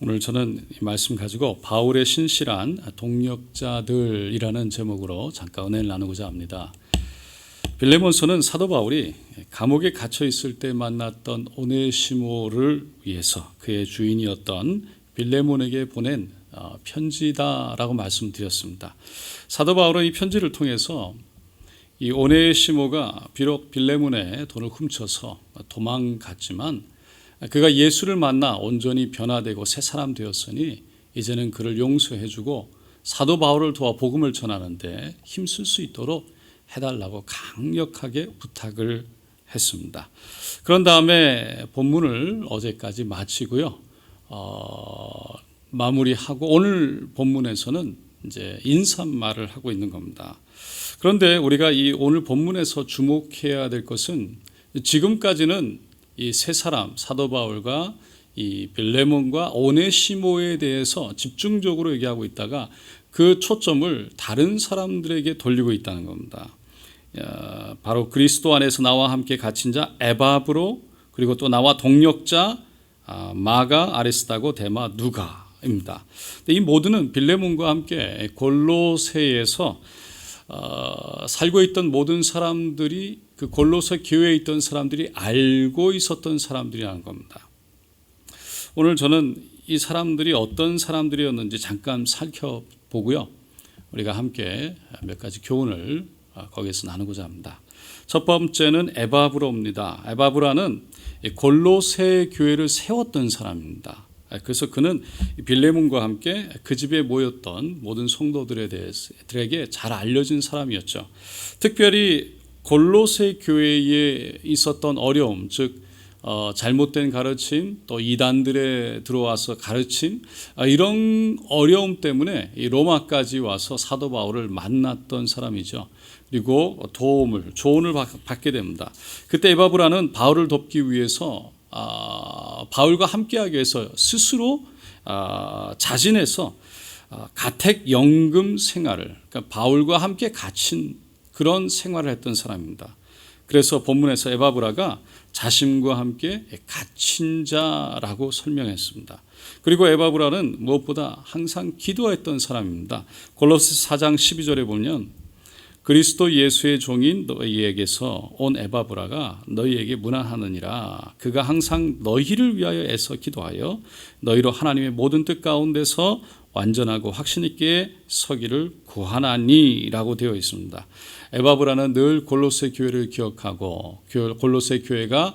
오늘 저는 이 말씀 가지고 바울의 신실한 동역자들이라는 제목으로 잠깐 은혜를 나누고자 합니다. 빌레몬서는 사도 바울이 감옥에 갇혀 있을 때 만났던 오네시모를 위해서 그의 주인이었던 빌레몬에게 보낸 편지다라고 말씀드렸습니다. 사도 바울은 이 편지를 통해서 이 오네시모가 비록 빌레몬의 돈을 훔쳐서 도망갔지만 그가 예수를 만나 온전히 변화되고 새 사람 되었으니 이제는 그를 용서해주고 사도 바울을 도와 복음을 전하는데 힘쓸 수 있도록 해달라고 강력하게 부탁을 했습니다. 그런 다음에 본문을 어제까지 마치고요. 마무리하고 오늘 본문에서는 이제 인사말을 하고 있는 겁니다. 그런데 우리가 이 오늘 본문에서 주목해야 될 것은 지금까지는 이 세 사람 사도 바울과 이 빌레몬과 오네시모에 대해서 집중적으로 얘기하고 있다가 그 초점을 다른 사람들에게 돌리고 있다는 겁니다. 바로 그리스도 안에서 나와 함께 갇힌 자 에바브로, 그리고 또 나와 동역자 마가, 아리스타고, 데마, 누가입니다. 이 모두는 빌레몬과 함께 골로새에서 살고 있던 모든 사람들이, 그 골로새 교회에 있던 사람들이 알고 있었던 사람들이라는 겁니다. 오늘 저는 이 사람들이 어떤 사람들이었는지 잠깐 살펴보고요. 우리가 함께 몇 가지 교훈을 거기에서 나누고자 합니다. 첫 번째는 에바브로입니다. 에바브라는 골로새 교회를 세웠던 사람입니다. 그래서 그는 빌레몬과 함께 그 집에 모였던 모든 성도들에게 잘 알려진 사람이었죠. 특별히 골로새 교회에 있었던 어려움, 즉 잘못된 가르침, 또 이단들에 들어와서 가르침, 이런 어려움 때문에 로마까지 와서 사도 바울을 만났던 사람이죠. 그리고 조언을 받게 됩니다. 그때 에바브라는 바울을 돕기 위해서 바울과 함께하기 위해서 스스로 자진해서 가택연금 생활을, 그러니까 바울과 함께 갇힌 그런 생활을 했던 사람입니다. 그래서 본문에서 에바브라가 자신과 함께 갇힌 자라고 설명했습니다. 그리고 에바브라는 무엇보다 항상 기도했던 사람입니다. 골로새 4장 12절에 보면 그리스도 예수의 종인 너희에게서 온 에바브라가 너희에게 문안하느니라. 그가 항상 너희를 위하여 애써 기도하여 너희로 하나님의 모든 뜻 가운데서 완전하고 확신 있게 서기를 구하나니 라고 되어 있습니다. 에바브라는 늘 골로새 교회를 기억하고 골로새 교회가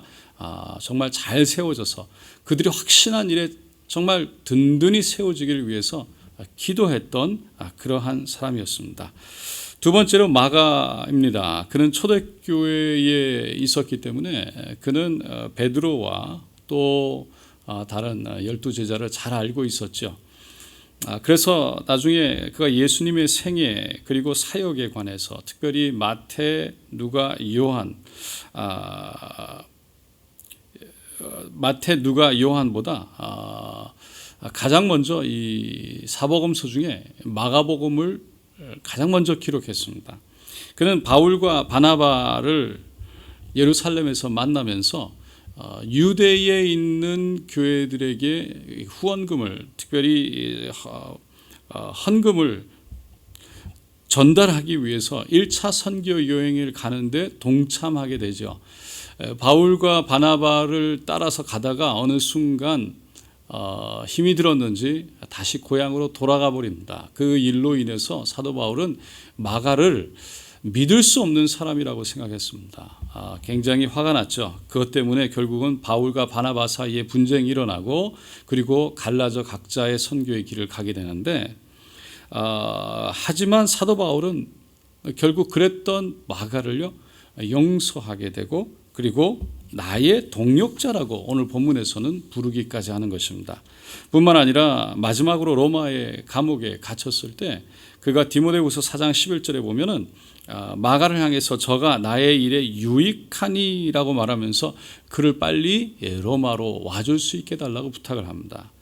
정말 잘 세워져서 그들이 확신한 일에 정말 든든히 세워지기를 위해서 기도했던 그러한 사람이었습니다. 두 번째로 마가입니다. 그는 초대교회에 있었기 때문에 그는 베드로와 또 다른 12제자를 잘 알고 있었죠. 그래서 나중에 그가 예수님의 생애 그리고 사역에 관해서 특별히 마태, 누가, 요한보다 가장 먼저 이 사복음서 중에 마가복음을 가장 먼저 기록했습니다. 그는 바울과 바나바를 예루살렘에서 만나면서 유대에 있는 교회들에게 후원금을, 특별히 헌금을 전달하기 위해서 1차 선교 여행을 가는데 동참하게 되죠. 바울과 바나바를 따라서 가다가 어느 순간 힘이 들었는지 다시 고향으로 돌아가 버립니다. 그 일로 인해서 사도 바울은 마가를 믿을 수 없는 사람이라고 생각했습니다. 굉장히 화가 났죠. 그것 때문에 결국은 바울과 바나바 사이에 분쟁이 일어나고 그리고 갈라져 각자의 선교의 길을 가게 되는데 하지만 사도 바울은 결국 그랬던 마가를요 용서하게 되고 그리고 나의 동역자라고 오늘 본문에서는 부르기까지 하는 것입니다. 뿐만 아니라 마지막으로 로마의 감옥에 갇혔을 때 그가 디모데후서 4장 11절에 보면은 마가를 향해서 저가 나의 일에 유익하니라고 말하면서 그를 빨리 로마로 와줄 수 있게 달라고 부탁을 합니다.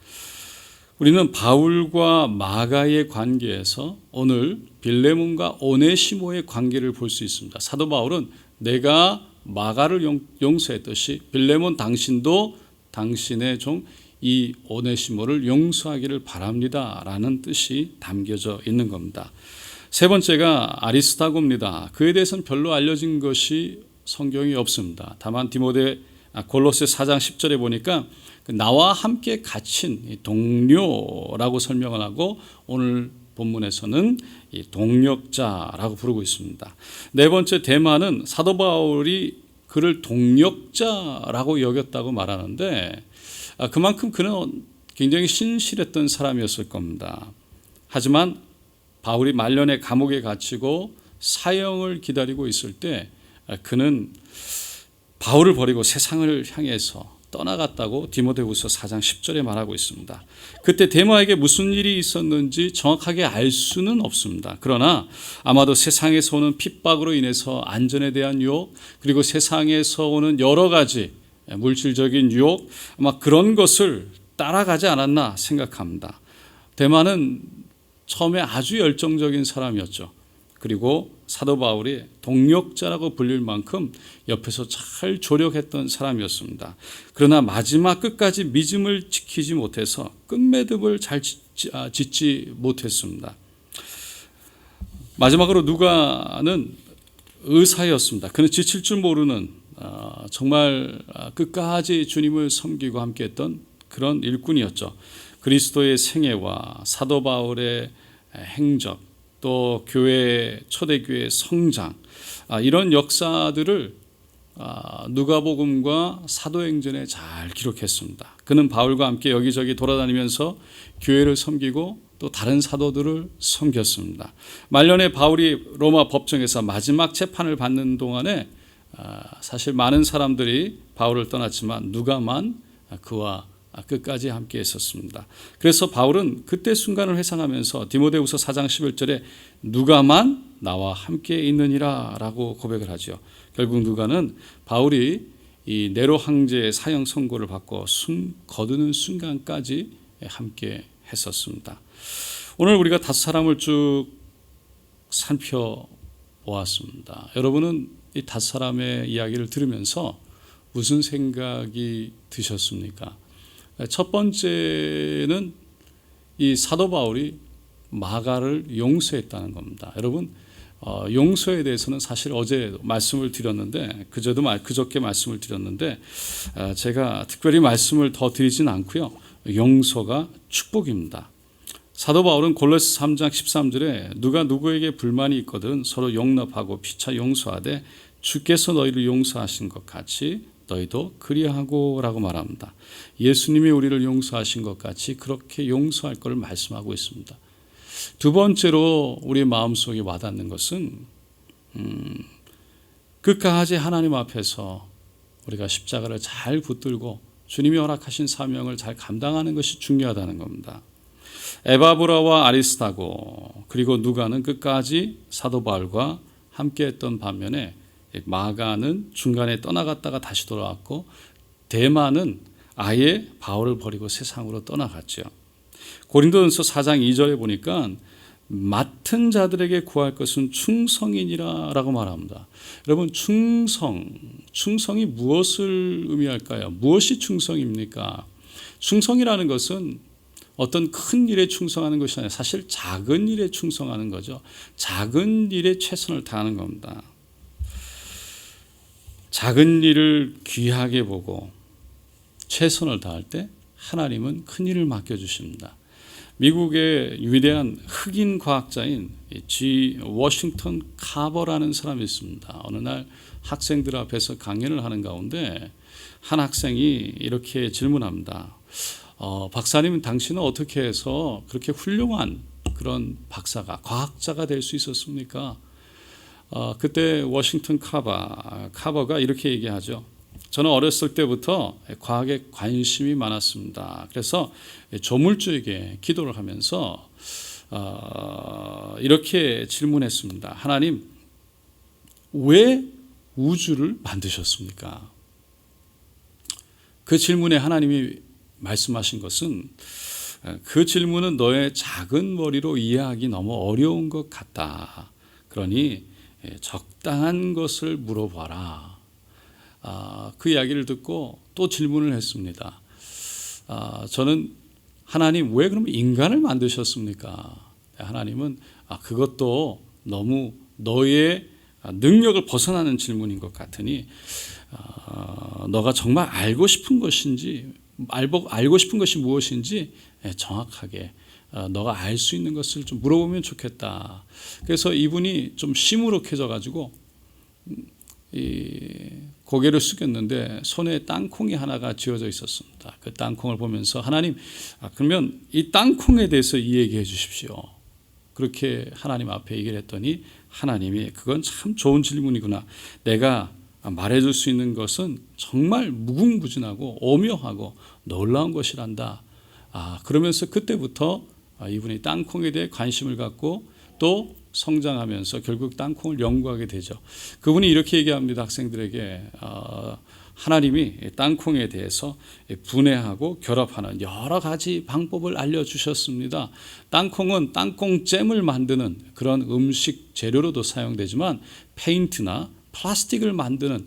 우리는 바울과 마가의 관계에서 오늘 빌레몬과 오네시모의 관계를 볼 수 있습니다. 사도 바울은 내가 마가를 용서했듯이 빌레몬 당신도 당신의 종 이 오네시모를 용서하기를 바랍니다라는 뜻이 담겨져 있는 겁니다. 세 번째가 아리스타고입니다. 그에 대해서는 별로 알려진 것이 성경이 없습니다. 다만 골로새 4장 10절에 보니까 나와 함께 갇힌 동료라고 설명을 하고 오늘 본문에서는 이 동력자라고 부르고 있습니다. 네 번째 데마는 사도 바울이 그를 동력자라고 여겼다고 말하는데 그만큼 그는 굉장히 신실했던 사람이었을 겁니다. 하지만 바울이 말년에 감옥에 갇히고 사형을 기다리고 있을 때 그는 바울을 버리고 세상을 향해서 떠나갔다고 디모데후서 4장 10절에 말하고 있습니다. 그때 데마에게 무슨 일이 있었는지 정확하게 알 수는 없습니다. 그러나 아마도 세상에서 오는 핍박으로 인해서 안전에 대한 유혹, 그리고 세상에서 오는 여러 가지 물질적인 유혹, 아마 그런 것을 따라가지 않았나 생각합니다. 데마는 처음에 아주 열정적인 사람이었죠. 그리고 사도 바울이 동력자라고 불릴 만큼 옆에서 잘 조력했던 사람이었습니다. 그러나 마지막 끝까지 믿음을 지키지 못해서 끝맺음을 잘 짓지 못했습니다. 마지막으로 누가는 의사였습니다. 그는 지칠 줄 모르는 정말 끝까지 주님을 섬기고 함께했던 그런 일꾼이었죠. 그리스도의 생애와 사도 바울의 행적, 또 초대교회의 성장, 이런 역사들을 누가복음과 사도행전에 잘 기록했습니다. 그는 바울과 함께 여기저기 돌아다니면서 교회를 섬기고 또 다른 사도들을 섬겼습니다. 말년에 바울이 로마 법정에서 마지막 재판을 받는 동안에 사실 많은 사람들이 바울을 떠났지만 누가만 그와 끝까지 함께 했었습니다. 그래서 바울은 그때 순간을 회상하면서 디모데후서 4장 11절에 누가만 나와 함께 있느니라 라고 고백을 하죠. 결국 누가는 바울이 이 네로 황제의 사형 선고를 받고 거두는 순간까지 함께 했었습니다. 오늘 우리가 5사람을 쭉 살펴보았습니다. 여러분은 이 5사람의 이야기를 들으면서 무슨 생각이 드셨습니까? 첫 번째는 이 사도 바울이 마가를 용서했다는 겁니다. 여러분, 용서에 대해서는 사실 어제 말씀을 드렸는데 그저께 말씀을 드렸는데 제가 특별히 말씀을 더 드리진 않고요. 용서가 축복입니다. 사도 바울은 골로새 3장 13절에 누가 누구에게 불만이 있거든 서로 용납하고 피차 용서하되 주께서 너희를 용서하신 것 같이 너희도 그리하고 라고 말합니다. 예수님이 우리를 용서하신 것 같이 그렇게 용서할 것을 말씀하고 있습니다. 두 번째로 우리 마음속에 와닿는 것은 끝까지 하나님 앞에서 우리가 십자가를 잘 붙들고 주님이 허락하신 사명을 잘 감당하는 것이 중요하다는 겁니다. 에바브라와 아리스타고 그리고 누가는 끝까지 사도 바울과 함께했던 반면에 마가는 중간에 떠나갔다가 다시 돌아왔고 데마는 아예 바울을 버리고 세상으로 떠나갔죠. 고린도전서 4장 2절에 보니까 맡은 자들에게 구할 것은 충성이니라 라고 말합니다. 여러분, 충성이 무엇을 의미할까요? 무엇이 충성입니까? 충성이라는 것은 어떤 큰 일에 충성하는 것이 아니라 사실 작은 일에 충성하는 거죠. 작은 일에 최선을 다하는 겁니다. 작은 일을 귀하게 보고 최선을 다할 때 하나님은 큰 일을 맡겨주십니다. 미국의 위대한 흑인 과학자인 G. 워싱턴 카버라는 사람이 있습니다. 어느 날 학생들 앞에서 강연을 하는 가운데 한 학생이 이렇게 질문합니다. 박사님, 당신은 어떻게 해서 그렇게 훌륭한 그런 과학자가 될 수 있었습니까? 그때 워싱턴 카버가 이렇게 얘기하죠. 저는 어렸을 때부터 과학에 관심이 많았습니다. 그래서 조물주에게 기도를 하면서 이렇게 질문했습니다. 하나님, 왜 우주를 만드셨습니까? 그 질문에 하나님이 말씀하신 것은 그 질문은 너의 작은 머리로 이해하기 너무 어려운 것 같다. 그러니 적당한 것을 물어봐라. 그 이야기를 듣고 또 질문을 했습니다. 저는 하나님 왜 그러면 인간을 만드셨습니까? 하나님은 그것도 너무 너의 능력을 벗어나는 질문인 것 같으니 너가 정말 알고 싶은 것인지 알고 싶은 것이 무엇인지 정확하게 너가 알 수 있는 것을 좀 물어보면 좋겠다. 그래서 이분이 좀 시무룩해져 가지고 고개를 숙였는데 손에 땅콩이 하나가 쥐어져 있었습니다. 그 땅콩을 보면서 하나님, 그러면 이 땅콩에 대해서 이야기해 주십시오. 그렇게 하나님 앞에 얘기를 했더니 하나님이 그건 참 좋은 질문이구나. 내가 말해줄 수 있는 것은 정말 무궁무진하고 오묘하고 놀라운 것이란다. 그러면서 그때부터 이분이 땅콩에 대해 관심을 갖고 또 성장하면서 결국 땅콩을 연구하게 되죠. 그분이 이렇게 얘기합니다. 학생들에게 하나님이 땅콩에 대해서 분해하고 결합하는 여러 가지 방법을 알려주셨습니다. 땅콩은 땅콩잼을 만드는 그런 음식 재료로도 사용되지만 페인트나 플라스틱을 만드는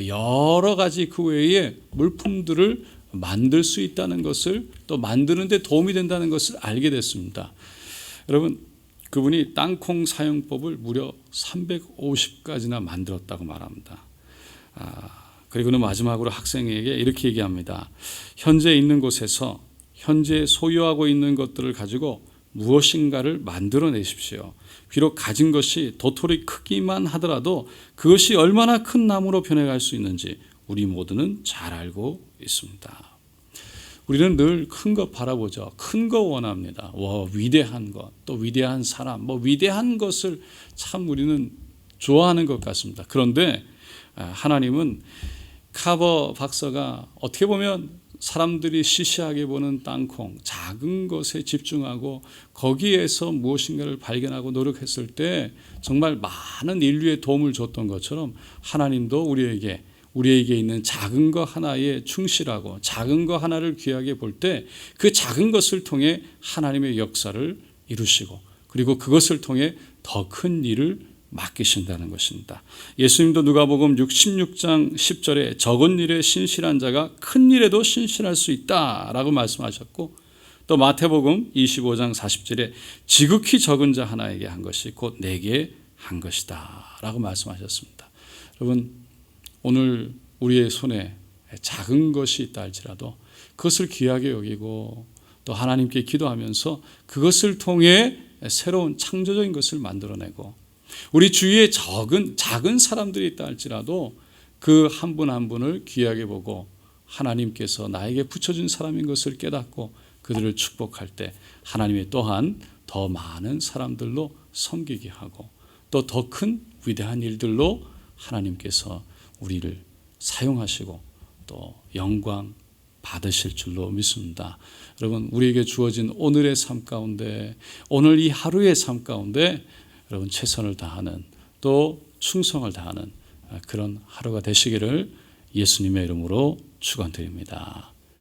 여러 가지 그 외에 물품들을 만들 수 있다는 것을 또 만드는 데 도움이 된다는 것을 알게 됐습니다. 여러분, 그분이 땅콩 사용법을 무려 350가지나 만들었다고 말합니다. 그리고는 마지막으로 학생에게 이렇게 얘기합니다. 현재 있는 곳에서 현재 소유하고 있는 것들을 가지고 무엇인가를 만들어내십시오. 비록 가진 것이 도토리 크기만 하더라도 그것이 얼마나 큰 나무로 변해갈 수 있는지 우리 모두는 잘 알고 있습니다. 우리는 늘 큰 것 바라보죠. 큰 거 원합니다. 위대한 것, 또 위대한 사람, 위대한 것을 참 우리는 좋아하는 것 같습니다. 그런데 하나님은 카버 박사가 어떻게 보면 사람들이 시시하게 보는 땅콩, 작은 것에 집중하고 거기에서 무엇인가를 발견하고 노력했을 때 정말 많은 인류에 도움을 줬던 것처럼 하나님도 우리에게 있는 작은 것 하나에 충실하고 작은 것 하나를 귀하게 볼 때 그 작은 것을 통해 하나님의 역사를 이루시고 그리고 그것을 통해 더 큰 일을 맡기신다는 것입니다. 예수님도 누가복음 16장 10절에 적은 일에 신실한 자가 큰 일에도 신실할 수 있다라고 말씀하셨고 또 마태복음 25장 40절에 지극히 적은 자 하나에게 한 것이 곧 내게 한 것이다 라고 말씀하셨습니다. 여러분, 오늘 우리의 손에 작은 것이 있다 할지라도 그것을 귀하게 여기고 또 하나님께 기도하면서 그것을 통해 새로운 창조적인 것을 만들어내고 우리 주위에 작은 사람들이 있다 할지라도 그 한 분 한 분을 귀하게 보고 하나님께서 나에게 붙여준 사람인 것을 깨닫고 그들을 축복할 때 하나님이 또한 더 많은 사람들로 섬기게 하고 또 더 큰 위대한 일들로 하나님께서 우리를 사용하시고 또 영광 받으실 줄로 믿습니다. 여러분, 우리에게 주어진 오늘의 삶 가운데 오늘 이 하루의 삶 가운데 여러분 최선을 다하는 또 충성을 다하는 그런 하루가 되시기를 예수님의 이름으로 축원드립니다.